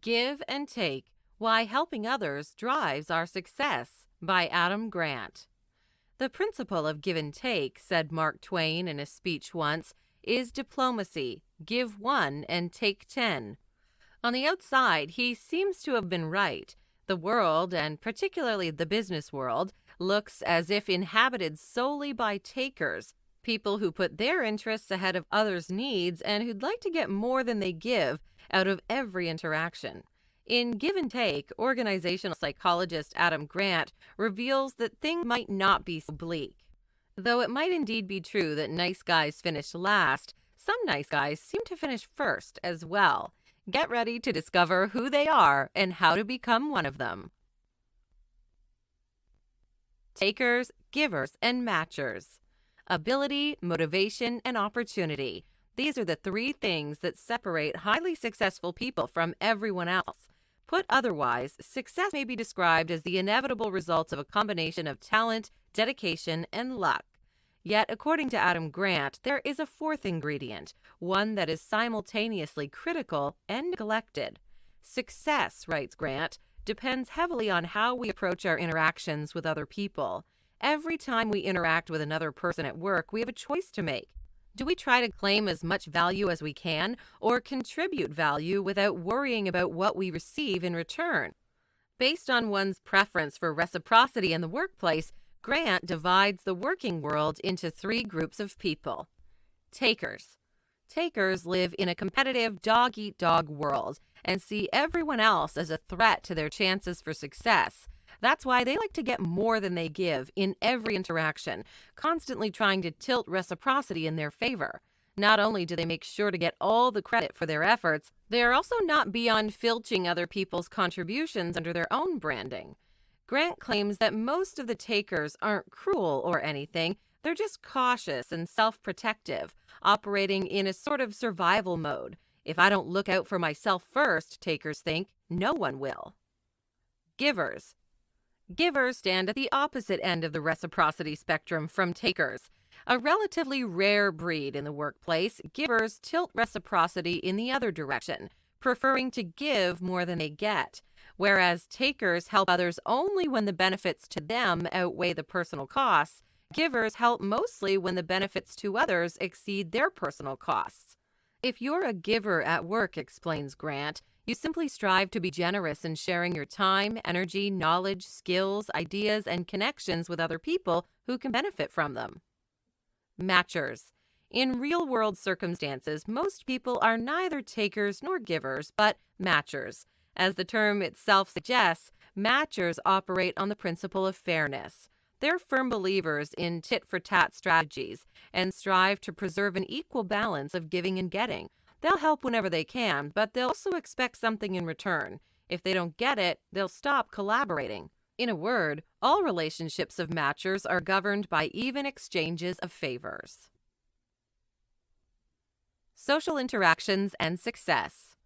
Give and Take: Why Helping Others Drives Our Success by Adam Grant. The principle of give and take, said Mark Twain in a speech once, is diplomacy: give one and take 10. On the outside, he seems to have been right. The world, and particularly the business world, looks as if inhabited solely by takers, people who put their interests ahead of others' needs and who'd like to get more than they give out of every interaction. In Give and Take, organizational psychologist Adam Grant reveals that things might not be so bleak. Though it might indeed be true that nice guys finish last, some nice guys seem to finish first as well. Get ready to discover who they are and how to become one of them. Takers, givers, and matchers. Ability, motivation, and opportunity. These are the three things that separate highly successful people from everyone else. Put otherwise, success may be described as the inevitable result of a combination of talent, dedication, and luck. Yet, according to Adam Grant, there is a fourth ingredient, one that is simultaneously critical and neglected. Success, writes Grant, depends heavily on how we approach our interactions with other people. Every time we interact with another person at work, we have a choice to make. Do we try to claim as much value as we can, or contribute value without worrying about what we receive in return? Based on one's preference for reciprocity in the workplace, Grant divides the working world into three groups of people. Takers. Takers live in a competitive dog-eat-dog world and see everyone else as a threat to their chances for success. That's why they like to get more than they give in every interaction, constantly trying to tilt reciprocity in their favor. Not only do they make sure to get all the credit for their efforts, they are also not beyond filching other people's contributions under their own branding. Grant claims that most of the takers aren't cruel or anything, they're just cautious and self-protective, operating in a sort of survival mode. If I don't look out for myself first, takers think, no one will. Givers. Givers stand at the opposite end of the reciprocity spectrum from takers. A relatively rare breed in the workplace, givers tilt reciprocity in the other direction, preferring to give more than they get, whereas takers help others only when the benefits to them outweigh the personal costs. Givers help mostly when the benefits to others exceed their personal costs. If you're a giver at work, explains Grant, you simply strive to be generous in sharing your time, energy, knowledge, skills, ideas, and connections with other people who can benefit from them. Matchers. In real-world circumstances, most people are neither takers nor givers, but matchers. As the term itself suggests, matchers operate on the principle of fairness. They're firm believers in tit-for-tat strategies and strive to preserve an equal balance of giving and getting. They'll help whenever they can, but they'll also expect something in return. If they don't get it, they'll stop collaborating. In a word, all relationships of matchers are governed by even exchanges of favors. Social interactions and success.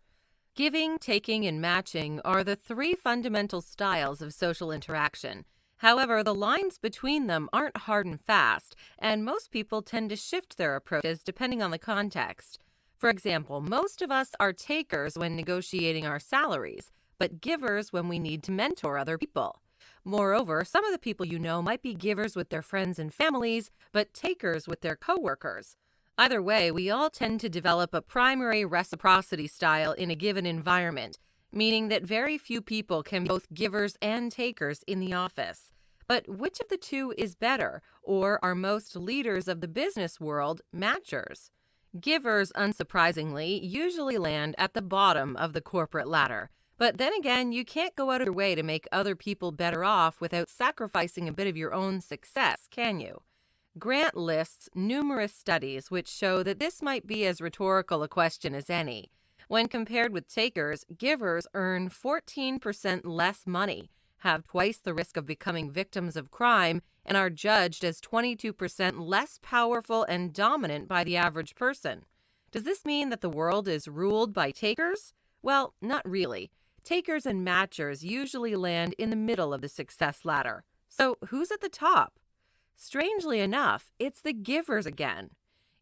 Giving, taking, and matching are the three fundamental styles of social interaction. However, the lines between them aren't hard and fast, and most people tend to shift their approaches depending on the context. For example, most of us are takers when negotiating our salaries, but givers when we need to mentor other people. Moreover, some of the people you know might be givers with their friends and families, but takers with their coworkers. Either way, we all tend to develop a primary reciprocity style in a given environment, meaning that very few people can be both givers and takers in the office. But which of the two is better, or are most leaders of the business world matchers? Givers, unsurprisingly, usually land at the bottom of the corporate ladder. But then again, you can't go out of your way to make other people better off without sacrificing a bit of your own success, can you? Grant lists numerous studies which show that this might be as rhetorical a question as any. When compared with takers, givers earn 14% less money, have twice the risk of becoming victims of crime, and are judged as 22% less powerful and dominant by the average person. Does this mean that the world is ruled by takers? Well, not really. Takers and matchers usually land in the middle of the success ladder. So who's at the top? Strangely enough, it's the givers again.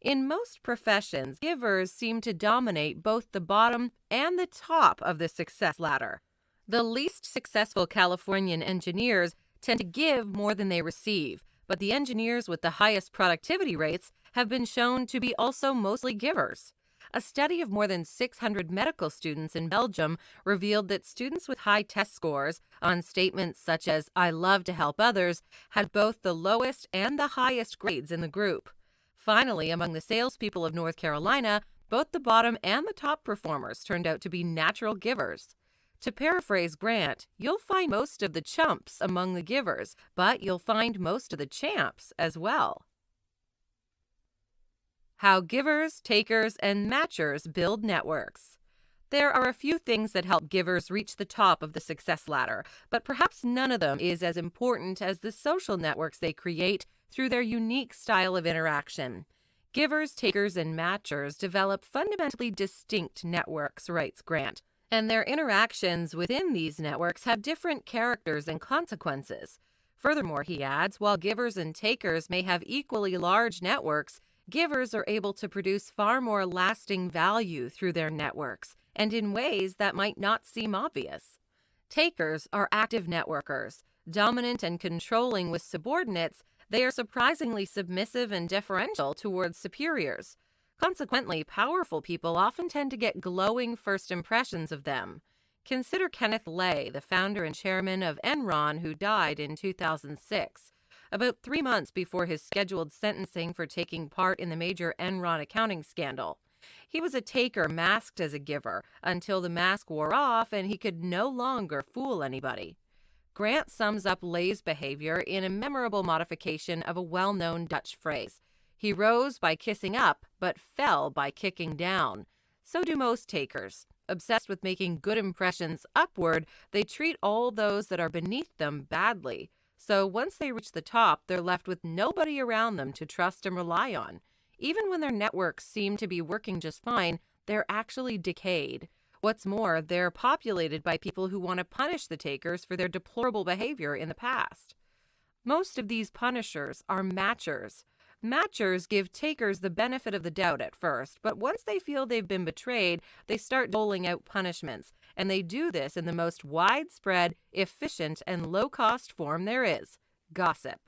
In most professions, givers seem to dominate both the bottom and the top of the success ladder. The least successful Californian engineers tend to give more than they receive, but the engineers with the highest productivity rates have been shown to be also mostly givers. A study of more than 600 medical students in Belgium revealed that students with high test scores on statements such as "I love to help others" had both the lowest and the highest grades in the group. Finally, among the salespeople of North Carolina, both the bottom and the top performers turned out to be natural givers. To paraphrase Grant, you'll find most of the chumps among the givers, but you'll find most of the champs as well. How givers, takers, and matchers build networks. There are a few things that help givers reach the top of the success ladder, but perhaps none of them is as important as the social networks they create through their unique style of interaction. Givers, takers, and matchers develop fundamentally distinct networks, writes Grant, and their interactions within these networks have different characters and consequences. Furthermore, he adds, while givers and takers may have equally large networks, givers are able to produce far more lasting value through their networks, and in ways that might not seem obvious. Takers are active networkers. Dominant and controlling with subordinates, they are surprisingly submissive and deferential towards superiors. Consequently, powerful people often tend to get glowing first impressions of them. Consider Kenneth Lay, the founder and chairman of Enron, who died in 2006. About 3 months before his scheduled sentencing for taking part in the major Enron accounting scandal. He was a taker masked as a giver until the mask wore off and he could no longer fool anybody. Grant sums up Lay's behavior in a memorable modification of a well-known Dutch phrase. He rose by kissing up, but fell by kicking down. So do most takers. Obsessed with making good impressions upward, they treat all those that are beneath them badly. So once they reach the top, they're left with nobody around them to trust and rely on. Even when their networks seem to be working just fine, they're actually decayed. What's more, they're populated by people who want to punish the takers for their deplorable behavior in the past. Most of these punishers are matchers. Matchers give takers the benefit of the doubt at first, but once they feel they've been betrayed, they start doling out punishments, and they do this in the most widespread, efficient, and low-cost form there is: gossip.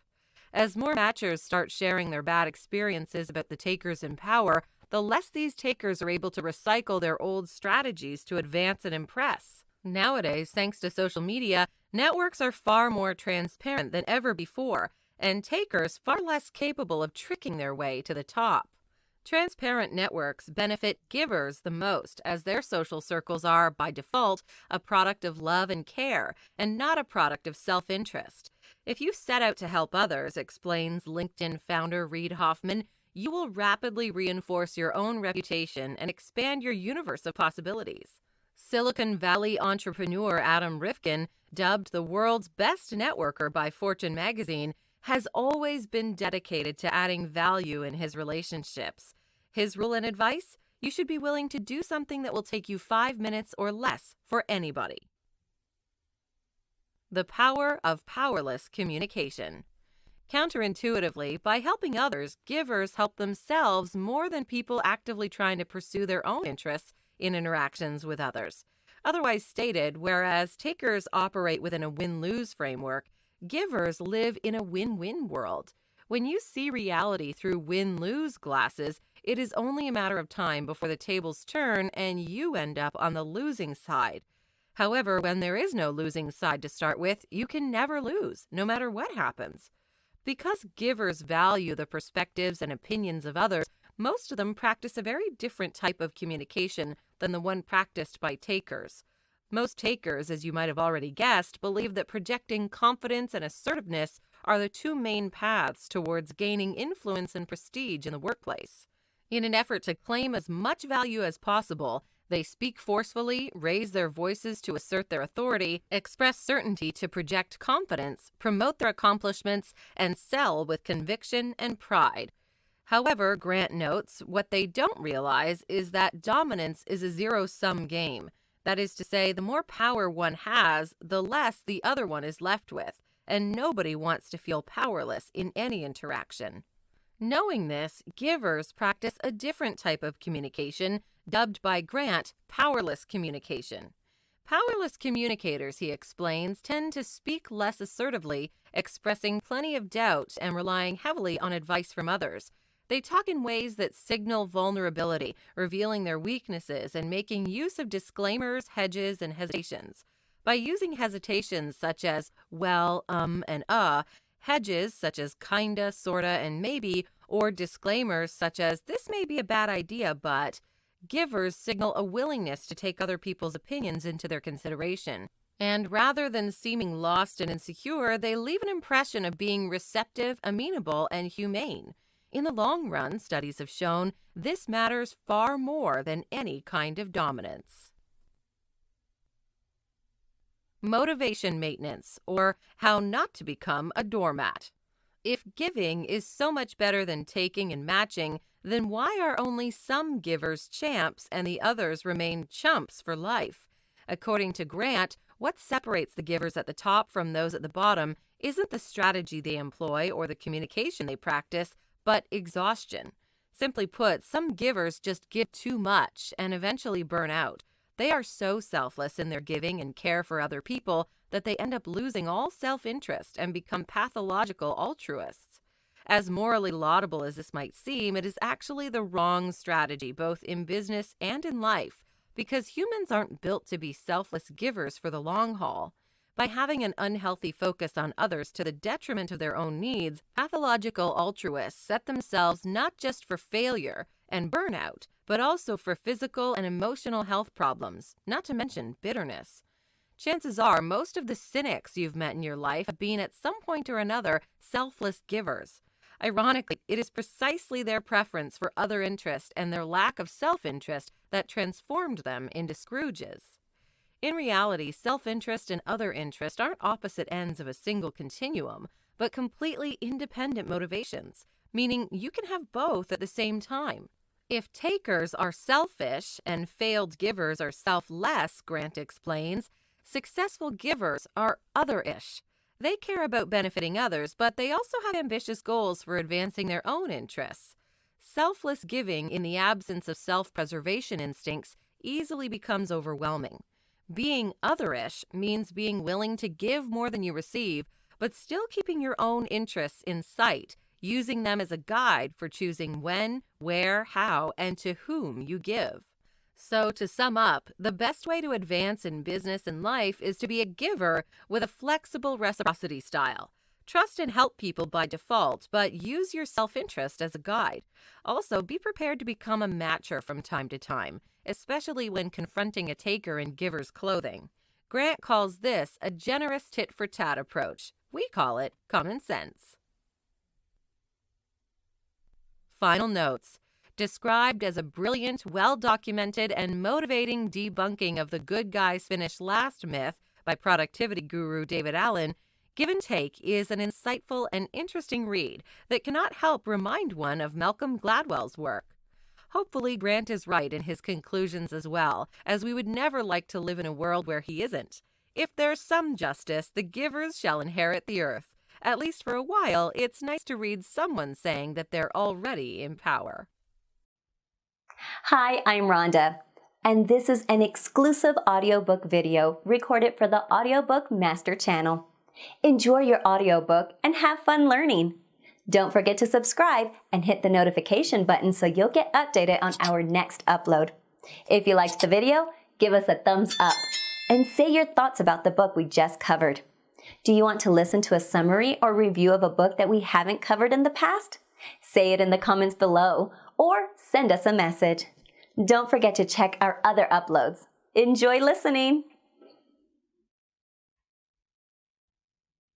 As more matchers start sharing their bad experiences about the takers in power, the less these takers are able to recycle their old strategies to advance and impress. Nowadays, thanks to social media, networks are far more transparent than ever before, and takers far less capable of tricking their way to the top. Transparent networks benefit givers the most, as their social circles are, by default, a product of love and care, and not a product of self-interest. If you set out to help others, explains LinkedIn founder Reid Hoffman, you will rapidly reinforce your own reputation and expand your universe of possibilities. Silicon Valley entrepreneur Adam Rifkin, dubbed the world's best networker by Fortune magazine, has always been dedicated to adding value in his relationships. His rule and advice? You should be willing to do something that will take you 5 minutes or less for anybody. The power of powerless communication. Counterintuitively, by helping others, givers help themselves more than people actively trying to pursue their own interests in interactions with others. Otherwise stated, whereas takers operate within a win-lose framework, givers live in a win-win world. When you see reality through win-lose glasses, it is only a matter of time before the tables turn and you end up on the losing side. However, when there is no losing side to start with, you can never lose, no matter what happens. Because givers value the perspectives and opinions of others, most of them practice a very different type of communication than the one practiced by takers. Most takers, as you might have already guessed, believe that projecting confidence and assertiveness are the two main paths towards gaining influence and prestige in the workplace. In an effort to claim as much value as possible, they speak forcefully, raise their voices to assert their authority, express certainty to project confidence, promote their accomplishments, and sell with conviction and pride. However, Grant notes, what they don't realize is that dominance is a zero-sum game. That is to say, the more power one has, the less the other one is left with, and nobody wants to feel powerless in any interaction. Knowing this, givers practice a different type of communication, dubbed by Grant powerless communication. Powerless communicators, he explains, tend to speak less assertively, expressing plenty of doubt and relying heavily on advice from others. They talk in ways that signal vulnerability, revealing their weaknesses and making use of disclaimers, hedges, and hesitations. By using hesitations such as well, and hedges such as kinda, sorta, and maybe, or disclaimers such as this may be a bad idea, but givers signal a willingness to take other people's opinions into their consideration. And rather than seeming lost and insecure, they leave an impression of being receptive, amenable, and humane. In the long run, studies have shown this matters far more than any kind of dominance. Motivation maintenance, or how not to become a doormat. If giving is so much better than taking and matching, then why are only some givers champs and the others remain chumps for life? According to Grant, what separates the givers at the top from those at the bottom isn't the strategy they employ or the communication they practice, but exhaustion. Simply put, some givers just give too much and eventually burn out. They are so selfless in their giving and care for other people that they end up losing all self-interest and become pathological altruists. As morally laudable as this might seem, it is actually the wrong strategy both in business and in life, because humans aren't built to be selfless givers for the long haul. By having an unhealthy focus on others to the detriment of their own needs, pathological altruists set themselves not just for failure and burnout, but also for physical and emotional health problems, not to mention bitterness. Chances are most of the cynics you've met in your life have been at some point or another selfless givers. Ironically, it is precisely their preference for other interest and their lack of self-interest that transformed them into Scrooges. In reality, self-interest and other interest aren't opposite ends of a single continuum, but completely independent motivations, meaning you can have both at the same time. If takers are selfish and failed givers are selfless, Grant explains, successful givers are other-ish. They care about benefiting others, but they also have ambitious goals for advancing their own interests. Selfless giving in the absence of self-preservation instincts easily becomes overwhelming. Being otherish means being willing to give more than you receive, but still keeping your own interests in sight, using them as a guide for choosing when, where, how, and to whom you give. So, to sum up, the best way to advance in business and life is to be a giver with a flexible reciprocity style. Trust and help people by default, but use your self-interest as a guide. Also, be prepared to become a matcher from time to time, especially when confronting a taker in giver's clothing. Grant calls this a generous tit-for-tat approach. We call it common sense. Final notes. Described as a brilliant, well-documented, and motivating debunking of the good guys finish last myth by productivity guru David Allen, Give and Take is an insightful and interesting read that cannot help remind one of Malcolm Gladwell's work. Hopefully, Grant is right in his conclusions as well, as we would never like to live in a world where he isn't. If there's some justice, the givers shall inherit the earth. At least for a while, it's nice to read someone saying that they're already in power. Hi, I'm Rhonda, and this is an exclusive audiobook video recorded for the Audiobook Master channel. Enjoy your audiobook and have fun learning. Don't forget to subscribe and hit the notification button so you'll get updated on our next upload. If you liked the video, give us a thumbs up and say your thoughts about the book we just covered. Do you want to listen to a summary or review of a book that we haven't covered in the past? Say it in the comments below or send us a message. Don't forget to check our other uploads. Enjoy listening!